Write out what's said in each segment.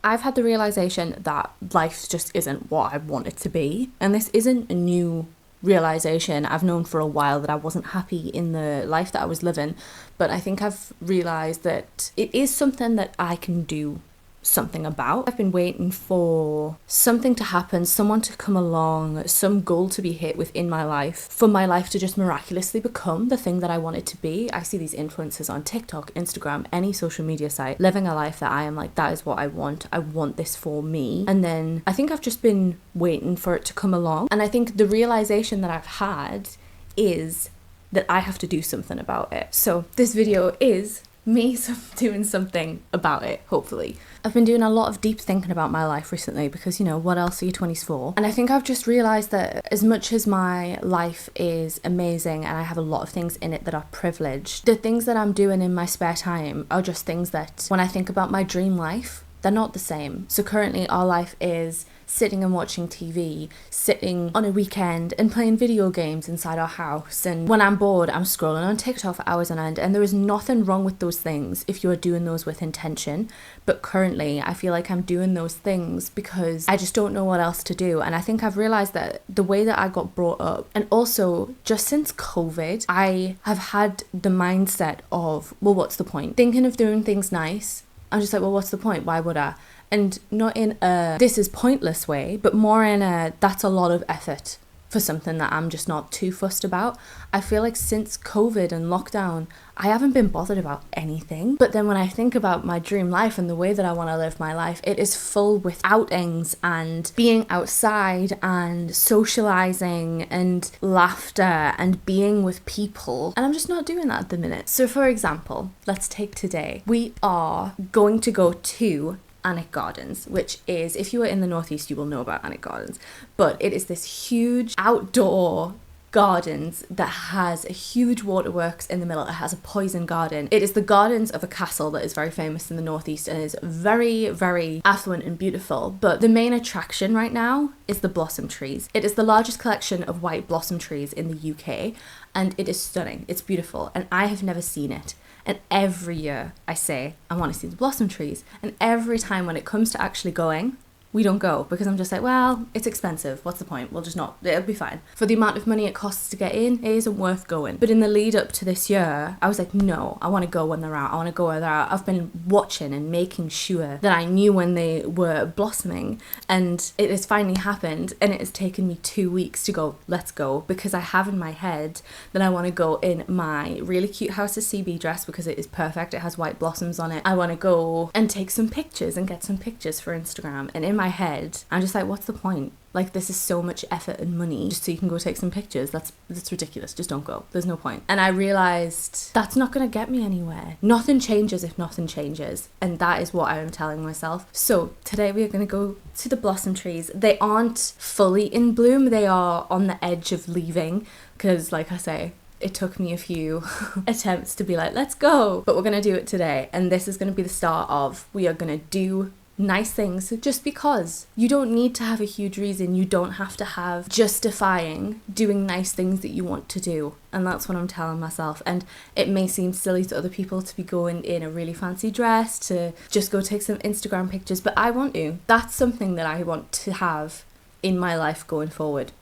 I've had the realization that life just isn't what I want it to be. And this isn't a new realization. I've known for a while that I wasn't happy in the life that I was living, but I think I've realized that it is something that I can do something about. I've been waiting for something to happen, someone to come along, some goal to be hit within my life, for my life to just miraculously become the thing that I want it to be. I see these influencers on TikTok, Instagram, any social media site, living a life that I am like, that is what I want this for me. And then I think I've just been waiting for it to come along. And I think the realization that I've had is that I have to do something about it. So this video is me doing something about it, hopefully. I've been doing a lot of deep thinking about my life recently because, you know, what else are your 20s for? And I think I've just realised that as much as my life is amazing and I have a lot of things in it that are privileged, the things that I'm doing in my spare time are just things that, when I think about my dream life, they're not the same. So currently our life is sitting and watching TV, sitting on a weekend and playing video games inside our house. And when I'm bored, I'm scrolling on TikTok for hours on end. And there is nothing wrong with those things if you are doing those with intention. But currently, I feel like I'm doing those things because I just don't know what else to do. And I think I've realised that the way that I got brought up, and also just since COVID, I have had the mindset of, well, what's the point? Thinking of doing things nice, I'm just like, well, what's the point? Why would I? And not in a this is pointless way, but more in a that's a lot of effort for something that I'm just not too fussed about. I feel like since COVID and lockdown, I haven't been bothered about anything. But then when I think about my dream life and the way that I want to live my life, it is full with outings and being outside and socializing and laughter and being with people. And I'm just not doing that at the minute. So for example, let's take today. We are going to go to Alnwick Gardens, which is, if you are in the northeast, you will know about Alnwick Gardens, but it is this huge outdoor gardens that has a huge waterworks in the middle. It has a poison garden. It is the gardens of a castle that is very famous in the northeast and is very, very affluent and beautiful. But the main attraction right now is the blossom trees. It is the largest collection of white blossom trees in the UK, and it is stunning. It's beautiful, and I have never seen it. And every year I say, I want to see the blossom trees. And every time when it comes to actually going, we don't go because I'm just like, well, it's expensive. What's the point? We'll just not, it'll be fine. For the amount of money it costs to get in, it isn't worth going. But in the lead up to this year, I was like, no, I want to go when they're out. I want to go where they're out. I've been watching and making sure that I knew when they were blossoming, and it has finally happened. And it has taken me 2 weeks to go, let's go, because I have in my head that I want to go in my really cute House of CB dress because it is perfect. It has white blossoms on it. I want to go and take some pictures and get some pictures for Instagram. And in my head, I'm just like, what's the point? Like, this is so much effort and money just so you can go take some pictures. That's ridiculous. Just don't go. There's no point. And I realized that's not going to get me anywhere. Nothing changes if nothing changes. And that is what I am telling myself. So today we are going to go to the blossom trees. They aren't fully in bloom. They are on the edge of leaving because, like I say, it took me a few attempts to be like, let's go. But we're going to do it today. And this is going to be the start of, we are going to do nice things just because. You don't need to have a huge reason. You don't have to have justifying doing nice things that you want to do. And that's what I'm telling myself. And it may seem silly to other people to be going in a really fancy dress, to just go take some Instagram pictures, but I want to. That's something that I want to have in my life going forward.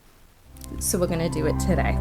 So we're going to do it today.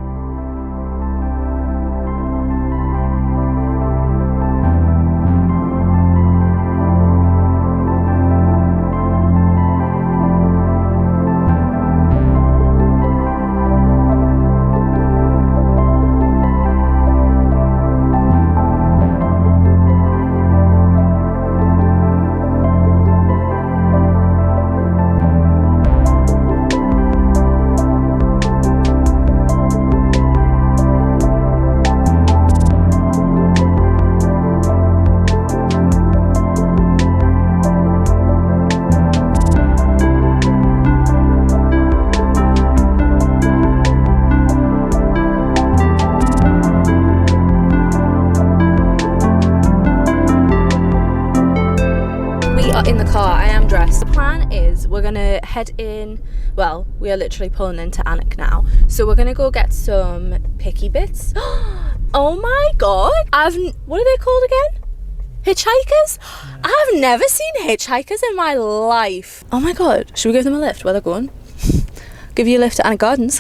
In the car, I am dressed. The plan is we're gonna head in, well, we are literally pulling into Alnwick now, so we're gonna go get some picky bits. Oh my god, what are they called again? Hitchhikers? Yeah. I've never seen hitchhikers in my life. Oh my god, should we give them a lift where they're going? Give you a lift at Alnwick Gardens.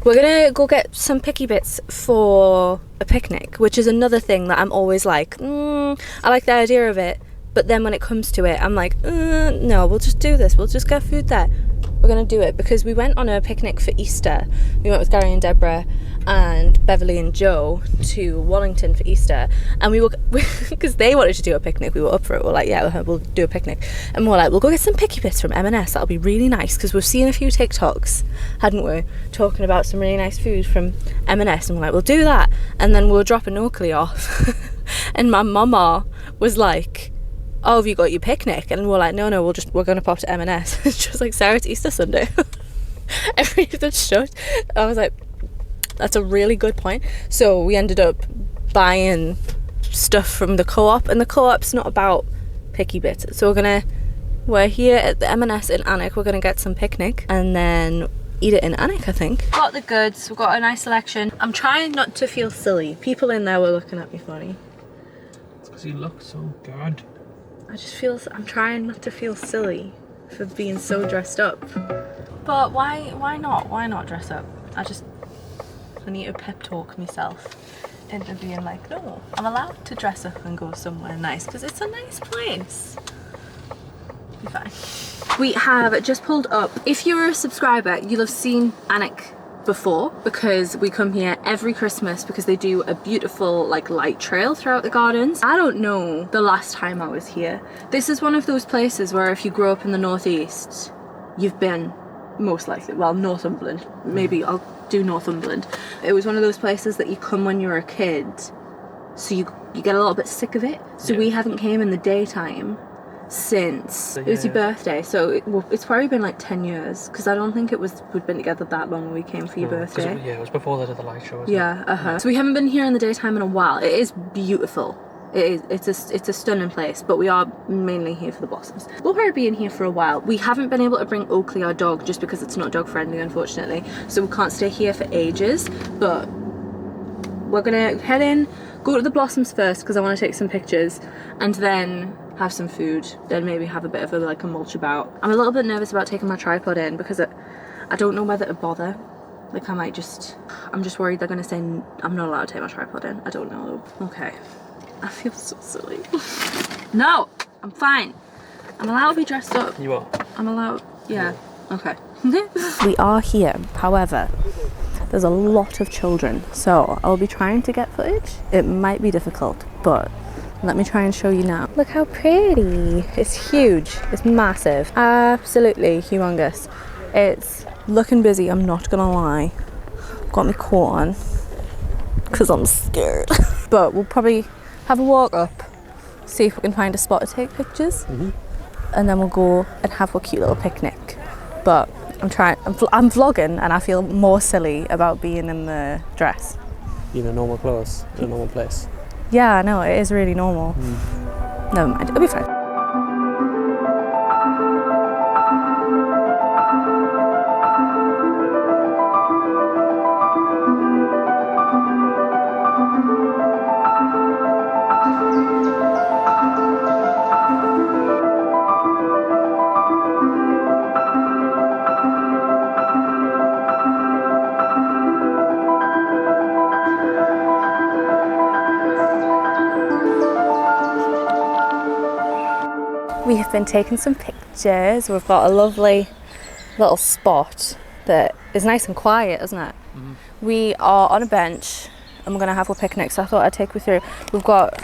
We're gonna go get some picky bits for a picnic, which is another thing that I'm always like, I like the idea of it, but then when it comes to it, I'm like, no, we'll just do this. We'll just get food there. We're gonna do it because we went on a picnic for Easter. We went with Gary and Deborah and Beverly and Joe to Wallington for Easter, and we were, because they wanted to do a picnic, we were up for it. We're like, yeah, we'll do a picnic, and we're like, we'll go get some picky bits from M&S. That'll be really nice, because we've seen a few TikToks, hadn't we, talking about some really nice food from M&S, and we're like, we'll do that. And then we were dropping Oakley off, and my mama was like, oh, have you got your picnic? And we're like, no, we're gonna pop to M&S. She was like, Sarah, it's Easter Sunday. Everything's shut. I was like, that's a really good point. So we ended up buying stuff from the co-op, and the co-op's not about picky bits. So we're here at the M&S in Alnwick. We're gonna get some picnic and then eat it in Alnwick, I think. Got the goods, we've got a nice selection. I'm trying not to feel silly. People in there were looking at me funny. It's because you look so good. I'm trying not to feel silly for being so dressed up. But why not dress up? I need to pep talk myself into being like, no, I'm allowed to dress up and go somewhere nice because it's a nice place. Be fine. We have just pulled up. If you're a subscriber, you'll have seen Alnwick before, because we come here every Christmas because they do a beautiful like light trail throughout the gardens. I don't know the last time I was here. This is one of those places where if you grow up in the northeast, you've been most likely, well, Northumberland, maybe I'll do Northumberland. It was one of those places that you come when you're a kid, so you get a little bit sick of it. So we haven't came in the daytime since it was your birthday, so it's probably been like 10 years, because I don't think we'd been together that long when we came for your birthday. It was before they did the light show, wasn't it? Yeah. So we haven't been here in the daytime in a while. It is beautiful. It's a stunning place, but we are mainly here for the blossoms. We'll probably be in here for a while. We haven't been able to bring Oakley, our dog, just because it's not dog friendly, unfortunately, so we can't stay here for ages, but we're gonna head in, go to the blossoms first because I want to take some pictures, and then have some food, then maybe have a bit of a mulch about. I'm a little bit nervous about taking my tripod in because I don't know whether to bother. Like I'm just worried they're gonna say I'm not allowed to take my tripod in. I don't know. Okay. I feel so silly. No, I'm fine. I'm allowed to be dressed up. You are? I'm allowed, yeah. Okay. We are here, however, there's a lot of children, so I'll be trying to get footage. It might be difficult, but let me try and show you now. Look how pretty. It's huge. It's massive. Absolutely humongous. It's looking busy, I'm not gonna lie. Got my coat on because I'm scared. But we'll probably have a walk up, see if we can find a spot to take pictures, and then we'll go and have a cute little picnic. But I'm vlogging and I feel more silly about being in the dress. In a normal clothes, in a normal place. Yeah, I know, it is really normal. Never mind, it'll be fine. We have been taking some pictures. We've got a lovely little spot that is nice and quiet, isn't it? We are on a bench and we're going to have a picnic, so I thought I'd take you through. We've got,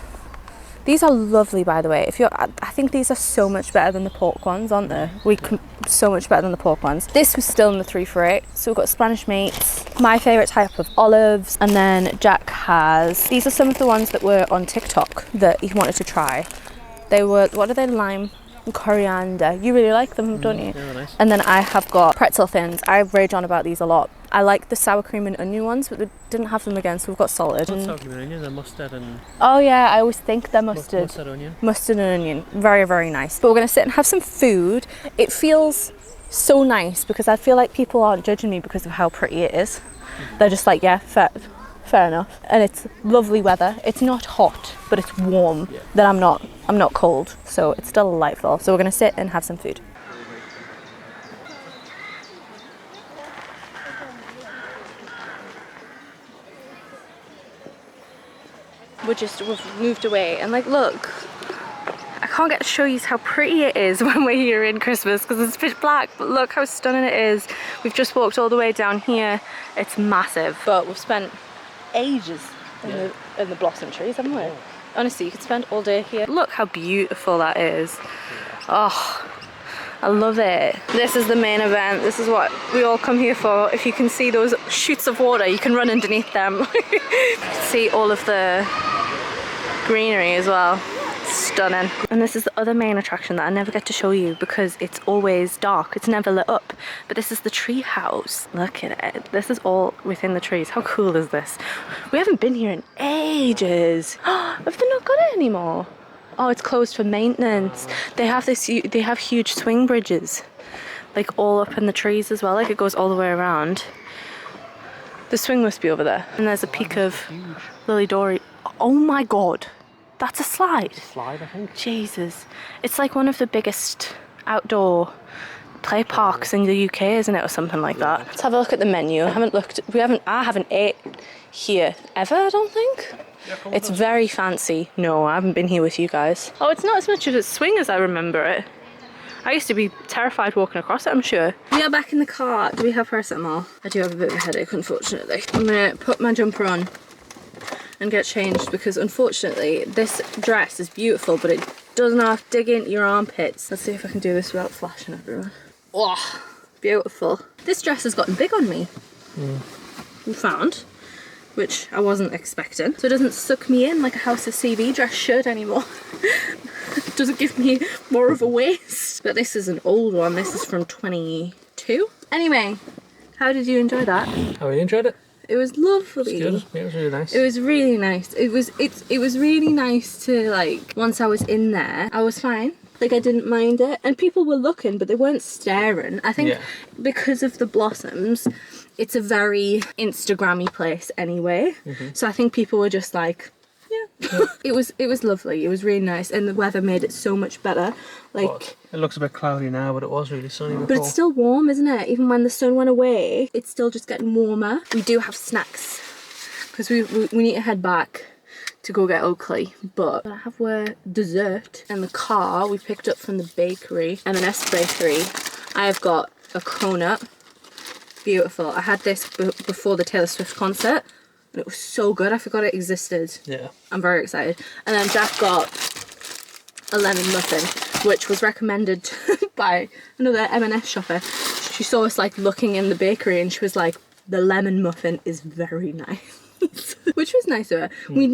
these are lovely, by the way. I think these are so much better than the pork ones, aren't they? So much better than the pork ones. This was still in the 3 for 8. So we've got Spanish meats, my favourite type of olives, and then Jack has, these are some of the ones that were on TikTok that he wanted to try. They were, what are they, lime and coriander. You really like them, don't you? Yeah, nice. And then I have got pretzel thins. I rage on about these a lot. I like the sour cream and onion ones, but they didn't have them again, so we've got salted. Not sour cream and onion, they're mustard and... Oh yeah, I always think they're mustard. Mustard onion. Mustard and onion. Very, very nice. But we're going to sit and have some food. It feels so nice because I feel like people aren't judging me because of how pretty it is. They're just like, yeah, fair enough. And it's lovely weather. It's not hot, but it's warm. Yeah. Then I'm not cold, so it's still delightful. So we're gonna sit and have some food. We've moved away, and like, look, I can't get to show you how pretty it is when we're here in Christmas because it's pitch black, but look how stunning it is. We've just walked all the way down here. It's massive, but we've spent ages in the blossom trees, haven't we? Honestly, you could spend all day here. Look how beautiful that is. Oh, I love it. This is the main event. This is what we all come here for. If you can see those shoots of water, you can run underneath them. See all of the greenery as well. Stunning. And this is the other main attraction that I never get to show you because it's always dark. It's never lit up. But this is the tree house. Look at it. This is all within the trees. How cool is this? We haven't been here in ages. Have they not got it anymore? Oh, it's closed for maintenance. They have huge swing bridges, like all up in the trees as well. Like it goes all the way around. The swing must be over there. And there's a peak of Lily Dory. Oh my God, that's a slide. Slide, I think. Jesus, it's like one of the biggest outdoor play parks in the UK, isn't it, or something like that? Let's have a look at the menu. I haven't ate here ever, I don't think. It's very fancy. No, I haven't been here with you guys. Oh, it's not as much of a swing as I remember it. I used to be terrified walking across it, I'm sure. We are back in the car. Do we have paracetamol? I do have a bit of a headache, unfortunately. I'm gonna put my jumper on and get changed because unfortunately this dress is beautiful, but it does not dig into your armpits. Let's see if I can do this without flashing everyone. Oh, beautiful. This dress has gotten big on me. We found. Which I wasn't expecting. So it doesn't suck me in like a House of CV dress should anymore. It doesn't give me more of a waist. But this is an old one. This is from 22. Anyway, how did you enjoy that? I really enjoyed it. It was lovely. It's good. Yeah, it was really nice. It was really nice. It was really nice to, like, once I was in there, I was fine. Like, I didn't mind it. And people were looking, but they weren't staring. I think because of the blossoms, it's a very Instagrammy place anyway. So I think people were just like, yeah. It was lovely. It was really nice. And the weather made it so much better. Like, it looks a bit cloudy now, but it was really sunny before. But it's still warm, isn't it? Even when the sun went away, it's still just getting warmer. We do have snacks because we need to head back to go get Oakley, but I have our dessert in the car we picked up from the bakery, M&S bakery. I have got a cronut. Beautiful. I had this before the Taylor Swift concert and it was so good. I forgot it existed. Yeah. I'm very excited. And then Jack got a lemon muffin, which was recommended by another M&S shopper. She saw us like looking in the bakery and she was like, the lemon muffin is very nice. Which was nice of her. We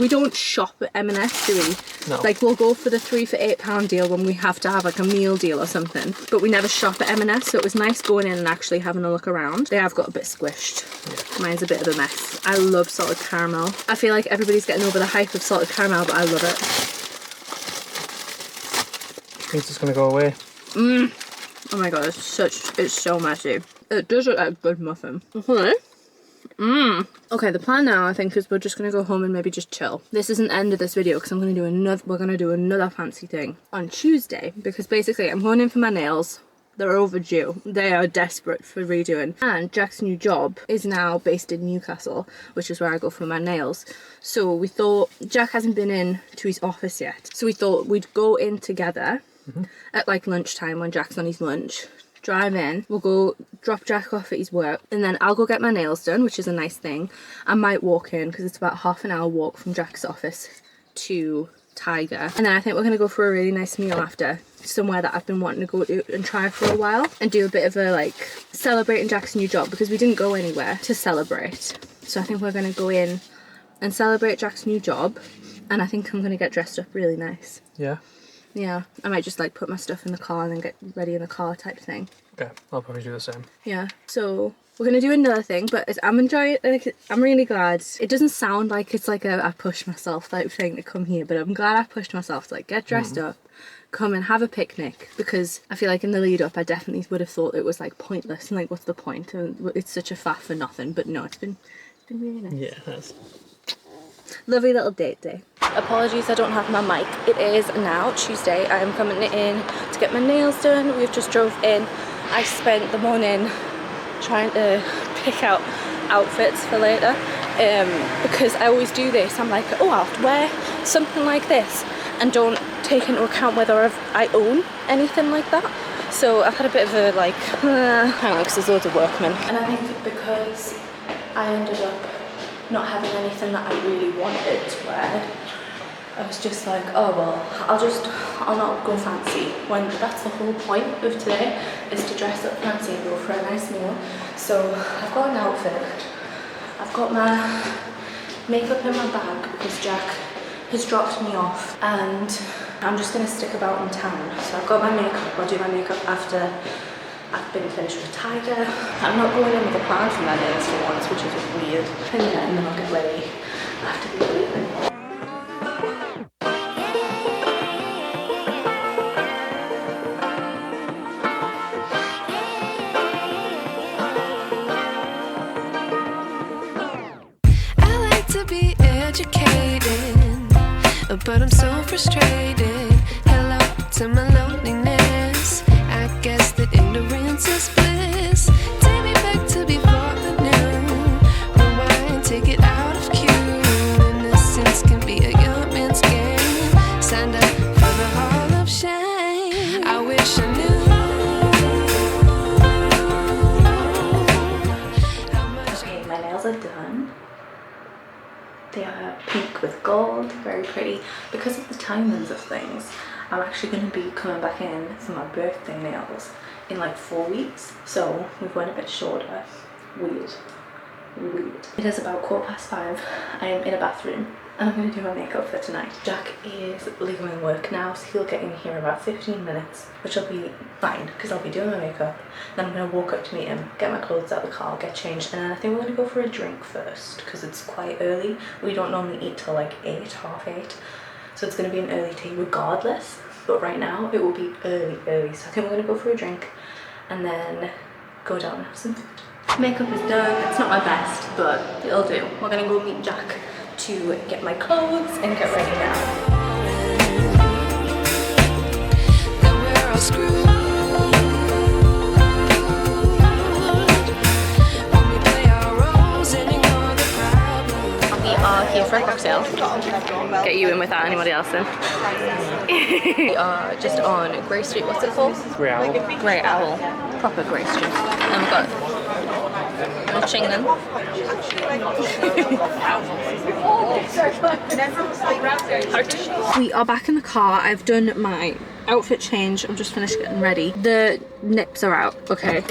don't shop at M&S, do we? No. Like, we'll go for the 3 for £8 deal when we have to have like a meal deal or something, but we never shop at M&S, so it was nice going in and actually having a look around. They have got a bit squished. Yeah. Mine's a bit of a mess. I love salted caramel. I feel like everybody's getting over the hype of salted caramel, but I love it. I think it's gonna go away. Oh my god, it's so messy. It does look like a good muffin. Okay. Okay, the plan now I think is we're just gonna go home and maybe just chill. This isn't the end of this video because we're gonna do another fancy thing on Tuesday, because basically I'm going in for my nails. They're overdue. They are desperate for redoing. And Jack's new job is now based in Newcastle, which is where I go for my nails. So we thought, Jack hasn't been in to his office yet, so we thought we'd go in together at like lunchtime when Jack's on his lunch. Drive in, we'll go drop Jack off at his work, and then I'll go get my nails done, which is a nice thing. I might walk in because it's about half an hour walk from Jack's office to Tiger, and then I think we're gonna go for a really nice meal after, somewhere that I've been wanting to go to and try for a while, and do a bit of a like celebrating Jack's new job, because we didn't go anywhere to celebrate. So I think we're gonna go in and celebrate Jack's new job, and I think I'm gonna get dressed up really nice. Yeah, I might just like put my stuff in the car and then get ready in the car type thing. Okay, I'll probably do the same. Yeah, so we're gonna do another thing, but I'm enjoying it. Like, I'm really glad. It doesn't sound like it's like I push myself type thing to come here, but I'm glad I pushed myself to like get dressed up, come and have a picnic, because I feel like in the lead up I definitely would have thought it was like pointless and like what's the point, and it's such a faff for nothing. But no, it's It's been really nice. Yeah, that's. Lovely little date day. Apologies, I don't have my mic. It is now Tuesday. I am coming in to get my nails done. We've just drove in. I spent the morning trying to pick out outfits for later because I always do this. I'm like, oh, I'll have to wear something like this and don't take into account whether I own anything like that. So I've had a bit of a like, hang on, because there's loads of workmen. And I think because I ended up not having anything that I really wanted to wear, I was just like, oh well, I'll not go fancy, when that's the whole point of today, is to dress up fancy and go for a nice meal. So I've got an outfit, I've got my makeup in my bag because Jack has dropped me off, and I'm just going to stick about in town. So I've got my makeup, I'll do my makeup after I've been finished with Tiger. I'm not going in with a plan for my nails for once, which is weird. And then I'll get ready after the evening. I like to be educated, but I'm so frustrated. Hello to my loneliness. I guess that ignorance is bliss. Take me back to before I knew. Rewind, take it out of cue. Innocence can be a young man's game. Signed up for the hall of shame. I wish I knew how much. Okay, my nails are done. They are pink with gold, very pretty. Because of the timings of things, I'm actually going to be coming back in for my birthday nails in like 4 weeks. So we've went a bit shorter. Weird. It is about 5:15. I am in a bathroom and I'm going to do my makeup for tonight. Jack is leaving work now, so he'll get in here in about 15 minutes, which will be fine because I'll be doing my makeup. Then I'm going to walk up to meet him, get my clothes out of the car, get changed, and then I think we're going to go for a drink first because it's quite early. We don't normally eat till like 8, half 8. So it's going to be an early tea regardless, but right now it will be early. So I think we're going to go for a drink and then go down and have some food. Makeup is done. It's not my best, but it'll do. We're going to go meet Jack to get my clothes and get ready now. that we're all screwed. When we play our roles and ignore the problem. We are here for a cocktail. Get you in without anybody else in. We are just on Grey Street. What's it called? Grey Owl. Grey Owl. Proper Grey Street. And we've got a Chingnan. We are back in the car. I've done my outfit change. I'm just finished getting ready. The nips are out, okay?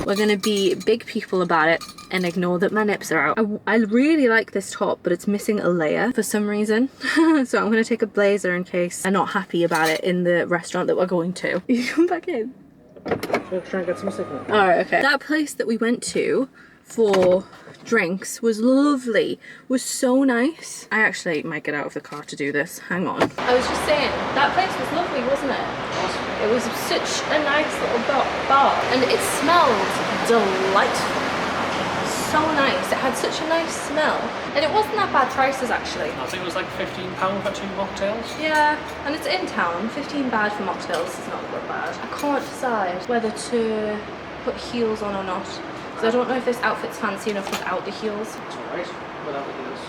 We're gonna be big people about it and ignore that my nips are out. I really like this top, but it's missing a layer for some reason. So I'm gonna take a blazer in case I'm not happy about it in the restaurant that we're going to. You come back in. We'll try and get some signal. Alright, okay. That place that we went to for drinks was lovely, was so nice. I actually might get out of the car to do this. Hang on. I was just saying, that place was lovely, wasn't it? It was such a nice little bar and it smelled delightful. So nice. It had such a nice smell. And it wasn't that bad prices actually. I think it was like £15 for 2 mocktails. Yeah, and it's in town. 15 bad for mocktails is not that bad. I can't decide whether to put heels on or not. So I don't know if this outfit's fancy enough without the heels. It's alright without the heels.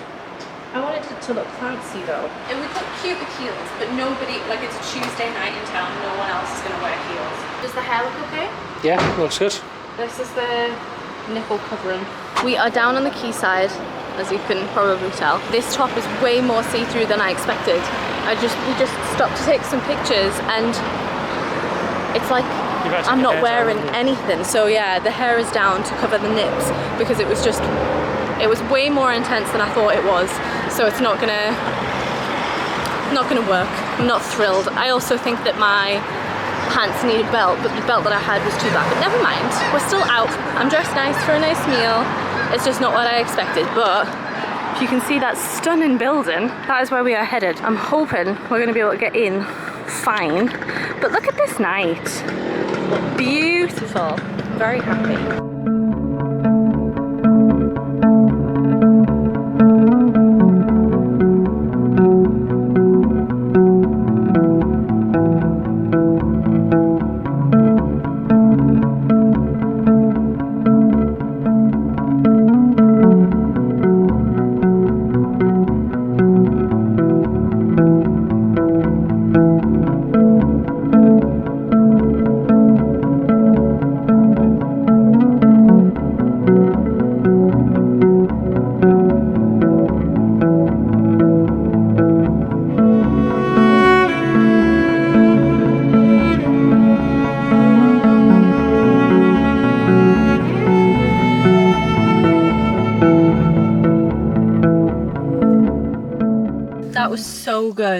I wanted it to look fancy though. And we look cute with heels, but nobody, like it's a Tuesday night in town, no one else is gonna wear heels. Does the hair look okay? Yeah, looks good. This is the nipple covering. We are down on the quayside, as you can probably tell. This top is way more see-through than I expected. We just stopped to take some pictures and it's like I'm not wearing anything. So yeah, the hair is down to cover the nips because it was way more intense than I thought it was. So it's not gonna work. I'm not thrilled. I also think that my pants need a belt, but the belt that I had was too bad. But never mind, we're still out. I'm dressed nice for a nice meal. It's just not what I expected, but if you can see that stunning building, that is where we are headed. I'm hoping we're gonna be able to get in fine. But look at this night. Beautiful. Very happy.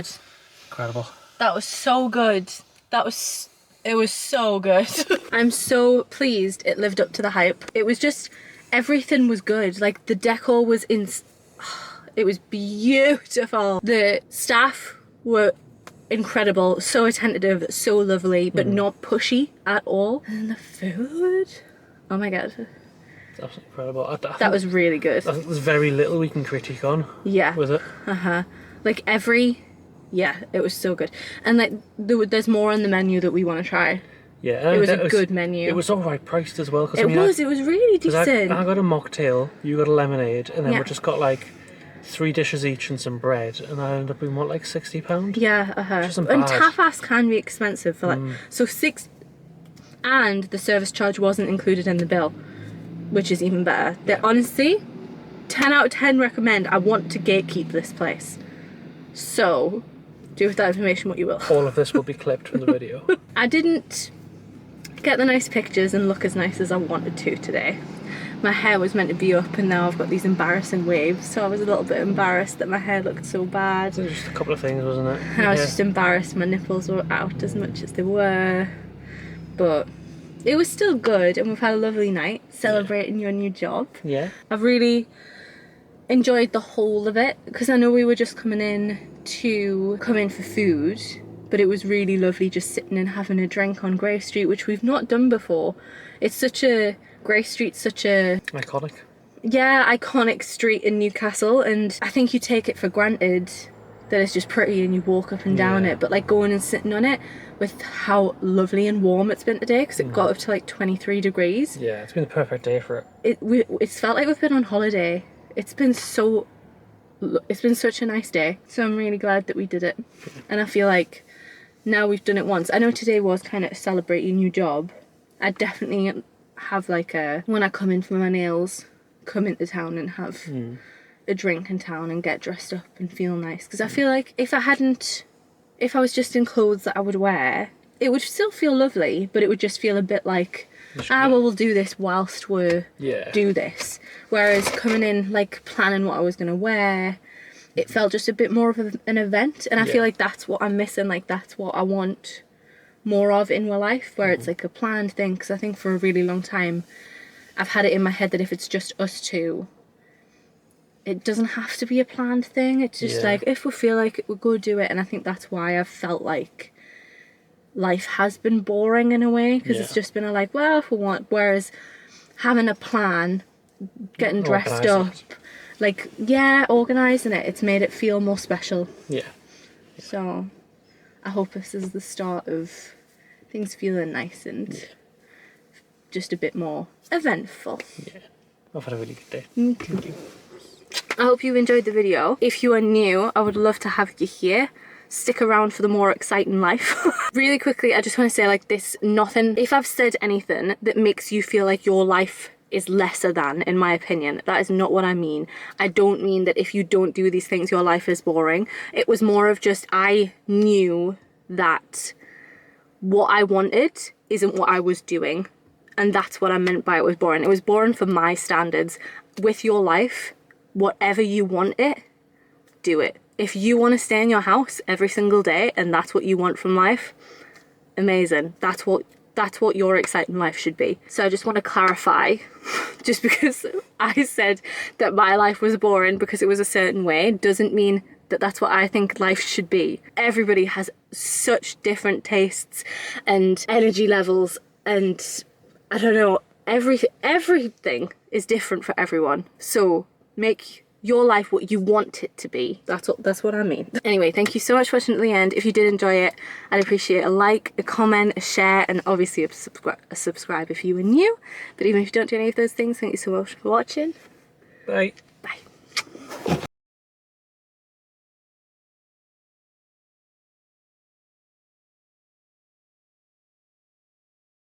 good. Incredible. That was so good. It was so good. I'm so pleased it lived up to the hype. It was just, everything was good. Like the decor was it was beautiful. The staff were incredible, so attentive, so lovely, but not pushy at all. And the food, oh my god. It's absolutely incredible. That was really good. I think there's very little we can critique on. Yeah. With it. Like yeah, it was so good. And like there's more on the menu that we want to try. Yeah, it was a good menu. It was all right priced as well. It was really decent. I got a mocktail, you got a lemonade, and then Yeah. we just got like 3 dishes each and some bread, and I ended up being what, like £60? Yeah, Which isn't and bad. tapas can be expensive for like so 6, and the service charge wasn't included in the bill, which is even better. They're honestly 10 out of 10 recommend. I want to gatekeep this place. So do with that information what you will. All of this will be clipped from the video. I didn't get the nice pictures and look as nice as I wanted to today. My hair was meant to be up and now I've got these embarrassing waves, so I was a little bit embarrassed that my hair looked so bad. It was just a couple of things, wasn't it? And I was just embarrassed my nipples were out as much as they were. But it was still good, and we've had a lovely night celebrating your new job. Yeah. I've really enjoyed the whole of it, because I know we were just coming in for food, but it was really lovely just sitting and having a drink on Grey Street, which we've not done before. Grey Street's such a iconic street in Newcastle, and I think you take it for granted that it's just pretty and you walk up and down it, but like going and sitting on it with how lovely and warm it's been today, because it got up to like 23 degrees. Yeah, it's been the perfect day for it. It's felt like we've been on holiday. It's been such a nice day, so I'm really glad that we did it. And I feel like now we've done it once. I know today was kind of celebrating your new job. I definitely have like when I come in for my nails, come into town and have a drink in town and get dressed up and feel nice, because I feel like if I was just in clothes that I would wear, it would still feel lovely, but it would just feel a bit like, well, we'll do this whilst we do this. Whereas coming in, like, planning what I was going to wear, it felt just a bit more of an event, and I feel like that's what I'm missing. Like, that's what I want more of in my life, where it's like a planned thing, because I think for a really long time I've had it in my head that if it's just us two, it doesn't have to be a planned thing. It's just like, if we feel like it, we'll go do it. And I think that's why I've felt like life has been boring in a way, because it's just been like, well, if we want, whereas having a plan, getting dressed up, like, organising it, it's made it feel more special. So I hope this is the start of things feeling nice and just a bit more eventful. I've had a really good day. Me too. I hope you enjoyed the video. If you are new, I would love to have you here. Stick around for the more exciting life. Really quickly, I just want to say, like, if I've said anything that makes you feel like your life is lesser than, in my opinion, that is not what I mean. I don't mean that if you don't do these things, your life is boring. It was more of just, I knew that what I wanted isn't what I was doing. And that's what I meant by it was boring. It was boring for my standards. With your life, whatever you want it, do it. If you want to stay in your house every single day and that's what you want from life, amazing. That's what your exciting life should be. So I just want to clarify, just because I said that my life was boring because it was a certain way, doesn't mean that that's what I think life should be. Everybody has such different tastes and energy levels, and I don't know, everything is different for everyone. So make your life what you want it to be. That's what I mean. Anyway, thank you so much for watching to the end. If you did enjoy it, I'd appreciate a like, a comment, a share, and obviously a subscribe if you were new. But even if you don't do any of those things, thank you so much for watching. Bye.